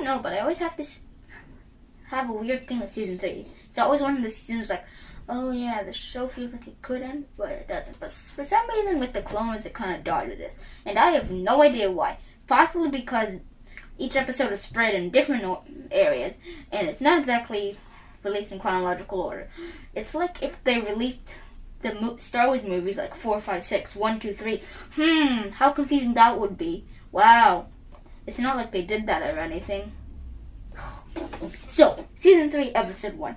know, but I always have a weird thing with season 3. It's always one of the seasons like, oh yeah, the show feels like it could end, but it doesn't. But for some reason with the Clone Wars, it kind of dodges this. And I have no idea why. Possibly because each episode is spread in different areas, and it's not exactly released in chronological order. It's like if they released the Star Wars movies like 4, 5, 6, 1, 2, 3. How confusing that would be. Wow. It's not like they did that or anything. So, Season 3, Episode 1.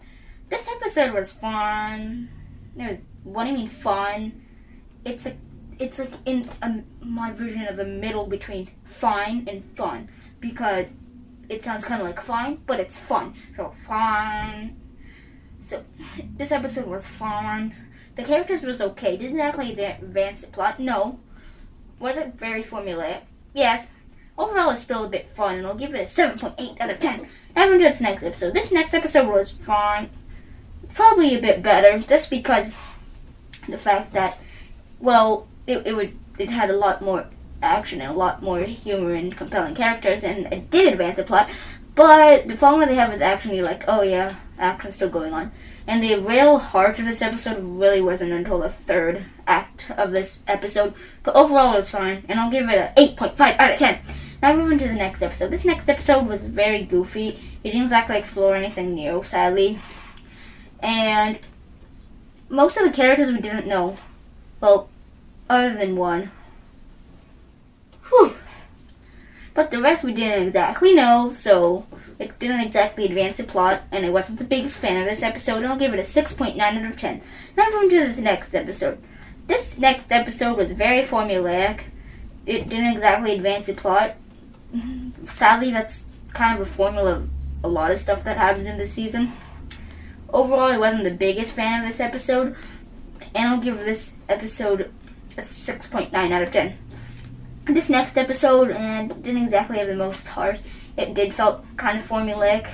This episode was fun. What do you mean fun? It's like in my version of a middle between fine and fun. Because it sounds kind of like fine, but it's fun. So, fun. So, this episode was fun. The characters was okay. Didn't actually advance the plot. No. Wasn't very formulaic. Yes. Overall, it's still a bit fun, and I'll give it a 7.8 out of 10. Now we're into this next episode. This next episode was fine. Probably a bit better, just because the fact that, well, it had a lot more action and a lot more humor and compelling characters, and it did advance the plot. But the problem they have with action, you're like, oh yeah, action's still going on. And the real heart of this episode really wasn't until the third act of this episode. But overall, it was fine, and I'll give it an 8.5 out of 10. Now moving to the next episode. This next episode was very goofy. It didn't exactly explore anything new, sadly. And most of the characters we didn't know. Well, other than one. Whew. But the rest we didn't exactly know, so it didn't exactly advance the plot, and I wasn't the biggest fan of this episode, and I'll give it a 6.9 out of 10. Now moving to this next episode. This next episode was very formulaic. It didn't exactly advance the plot. Sadly, that's kind of a formula of a lot of stuff that happens in this season. Overall, I wasn't the biggest fan of this episode, and I'll give this episode a 6.9 out of 10. This next episode didn't exactly have the most heart. It did felt kind of formulaic.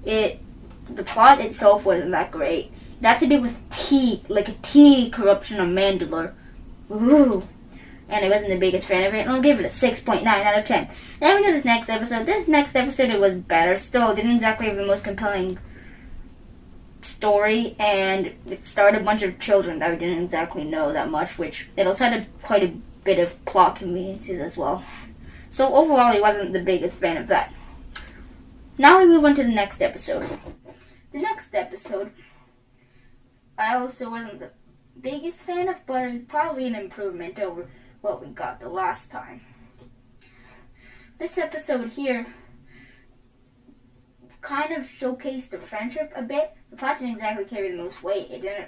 The plot itself wasn't that great. It had to do with tea, like a tea corruption of Mandalore. Ooh. And I wasn't the biggest fan of it, and I'll give it a 6.9 out of 10. Now into this next episode. This next episode, it was better. Still, it didn't exactly have the most compelling story, and it starred a bunch of children that we didn't exactly know that much, which it also had quite a bit of plot conveniences as well. So overall, I wasn't the biggest fan of that. Now we move on to the next episode. The next episode, I also wasn't the biggest fan of, but it was probably an improvement over what we got the last time. This episode here kind of showcased the friendship a bit. The plot didn't exactly carry the most weight. It didn't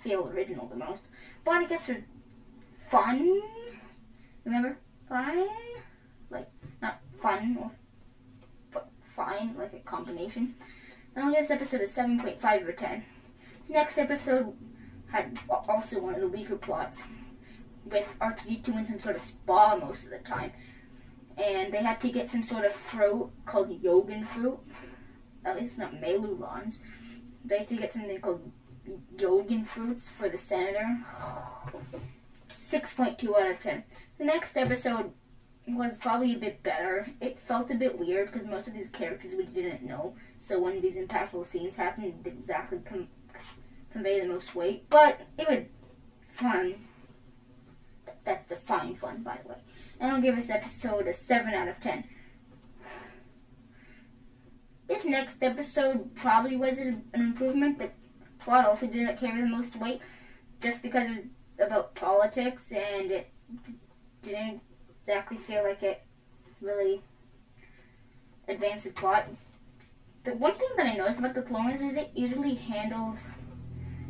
feel original the most. But I guess it's fun. Remember? Fine? Like, not fun, but fine, like a combination. And I'll give this episode a 7.5 out of 10. The next episode had also one of the weaker plots, with R2-D2 in some sort of spa most of the time. And they had to get some sort of fruit called Yogan fruit. At least it's not Melurons. They had to get something called Yogan fruits for the senator. 6.2 out of 10. The next episode was probably a bit better. It felt a bit weird because most of these characters we didn't know. So when these impactful scenes happened, it didn't exactly convey the most weight. But it was fun. That's the fine fun, by the way. And I'll give this episode a 7 out of 10. This next episode probably was an improvement. The plot also didn't carry the most weight, just because it was about politics, and it didn't exactly feel like it really advanced the plot. The one thing that I noticed about the Clone Wars is it usually handles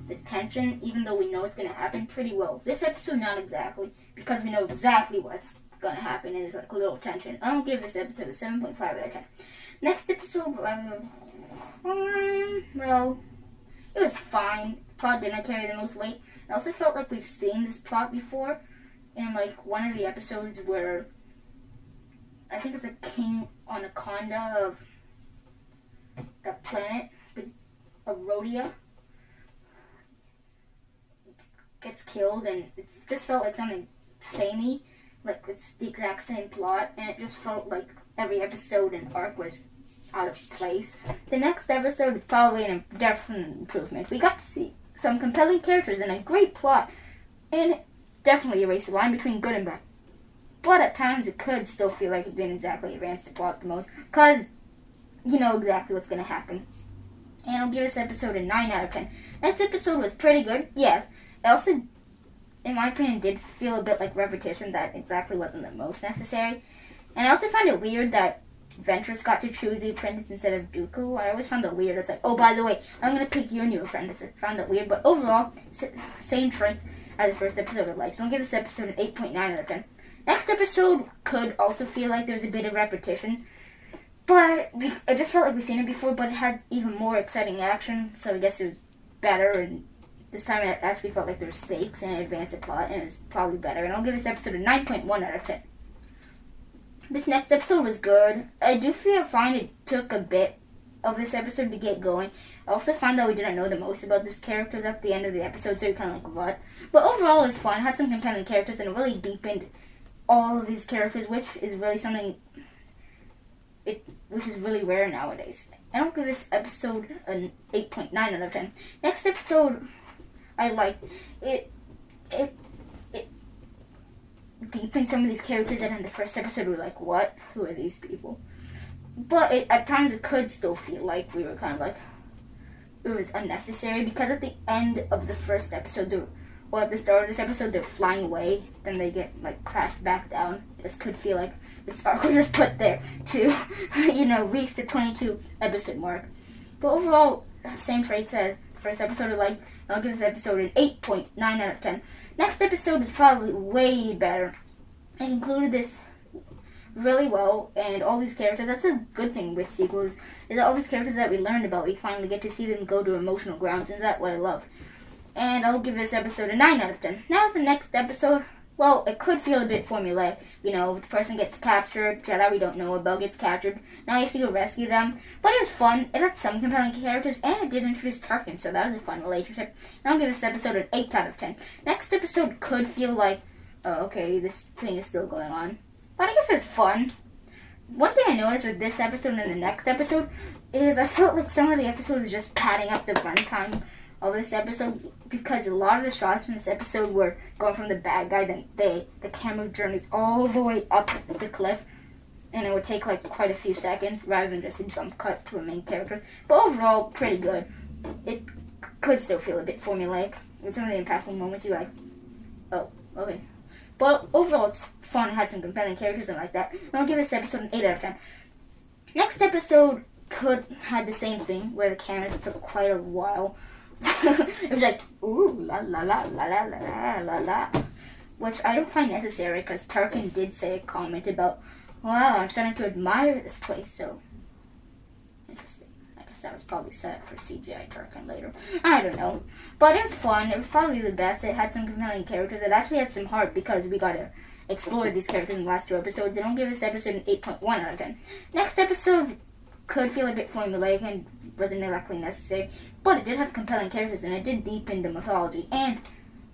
the tension, even though we know it's going to happen, pretty well. This episode, not exactly, because we know exactly what's going to happen, and there's like a little tension. I'll give this episode a 7.5 out of 10. Next episode, well, it was fine. The plot didn't carry the most weight. I also felt like we've seen this plot before in like one of the episodes where I think it's a king anaconda of that planet, of Rhodia, gets killed, and it just felt like something samey. Like it's the exact same plot, and it just felt like every episode and arc was out of place. The next episode is probably a definite improvement. We got to see some compelling characters and a great plot, and it definitely erased the line between good and bad. But at times it could still feel like it didn't exactly advance the plot the most, because you know exactly what's going to happen. And I'll give this episode a 9 out of 10. Next episode was pretty good, yes. It also, in my opinion, did feel a bit like repetition that exactly wasn't the most necessary. And I also found it weird that Ventress got to choose the apprentice instead of Dooku. I always found that weird. It's like, oh, by the way, I'm going to pick your new apprentice. I found that weird, but overall, same traits as the first episode of Light. So I'll give this episode an 8.9 out of 10. Next episode could also feel like there's a bit of repetition, but I just felt like we've seen it before, but it had even more exciting action, so I guess it was better, and this time it actually felt like there were stakes and it advanced the plot, and it was probably better. And I'll give this episode a 9.1 out of 10. This next episode was good. I do find it took a bit of this episode to get going. I also found that we didn't know the most about these characters at the end of the episode, so you kind of like, what? But overall, it was fun. It had some compelling characters, and it really deepened all of these characters, which is really something which is really rare nowadays. And I'll give this episode an 8.9 out of 10. Next episode, I liked it. It deepened some of these characters, and in the first episode, we were like, what? Who are these people? But at times, it could still feel like we were kind of like, it was unnecessary, because at the end of the first episode, at the start of this episode, they're flying away, then they get, like, crashed back down. This could feel like this arc was just put there to, reach the 22 episode mark. But overall, same traits as the first episode of Light, and I'll give this episode an 8.9 out of 10. Next episode is probably way better. I concluded this really well, and all these characters, that's a good thing with sequels, is that all these characters that we learned about, we finally get to see them go to emotional grounds, and that's what I love. And I'll give this episode a 9 out of 10. Now the next episode, well, it could feel a bit formulaic. The person gets captured, Jedi we don't know about gets captured. Now you have to go rescue them. But it was fun. It had some compelling characters, and it did introduce Tarkin, so that was a fun relationship. And I'll give this episode an 8 out of 10. Next episode could feel like, oh, okay, this thing is still going on. But I guess it's fun. One thing I noticed with this episode and the next episode is I felt like some of the episodes were just padding up the runtime of this episode, because a lot of the shots in this episode were going from the bad guy, then the camera journeys all the way up the cliff, and it would take like quite a few seconds rather than just a jump cut to the main characters. But overall, pretty good. It could still feel a bit formulaic. With some of the impactful moments, you're like, oh, okay. But overall, it's fun. It had some compelling characters and like that. And I'll give this episode an 8 out of 10. Next episode had the same thing, where the cameras took quite a while. It was like, ooh, la la la la la la la la, which I don't find necessary, because Tarkin did say a comment about, wow, I'm starting to admire this place, so interesting. I guess that was probably set up for CGI Tarkin later. I don't know. But it was fun. It was probably the best. It had some compelling characters. It actually had some heart, because we got to explore these characters in the last 2 episodes. And I'll give this episode an 8.1 out of 10. Next episode could feel a bit formulaic and wasn't exactly necessary, but it did have compelling characters, and it did deepen the mythology and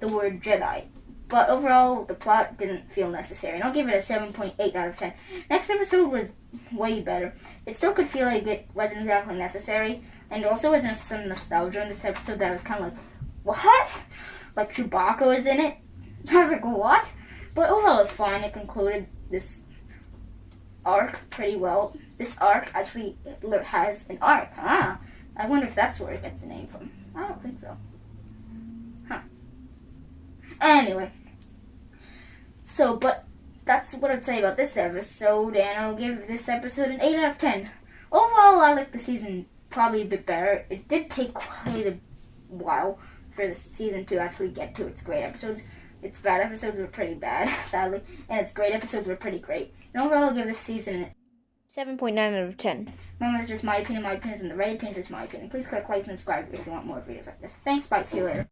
the word Jedi. But overall, the plot didn't feel necessary, and I'll give it a 7.8 out of 10. Next episode was way better. It still could feel like it wasn't exactly necessary, and also was some nostalgia in this episode that I was kind of like, what? Like Chewbacca was in it? I was like, what? But overall, it was fine. It concluded this arc pretty well. This arc actually has an arc. I wonder if that's where it gets the name from. I don't think so. Anyway. But that's what I'd say about this episode, and I'll give this episode an 8 out of 10. Overall, I like the season probably a bit better. It did take quite a while for the season to actually get to its great episodes. Its bad episodes were pretty bad, sadly, and its great episodes were pretty great. And overall, I'll give this season 7.9 out of 10. Remember, it's just my opinion. My opinion isn't the right opinion, it's just my opinion. Please click like and subscribe if you want more videos like this. Thanks, bye, see you later.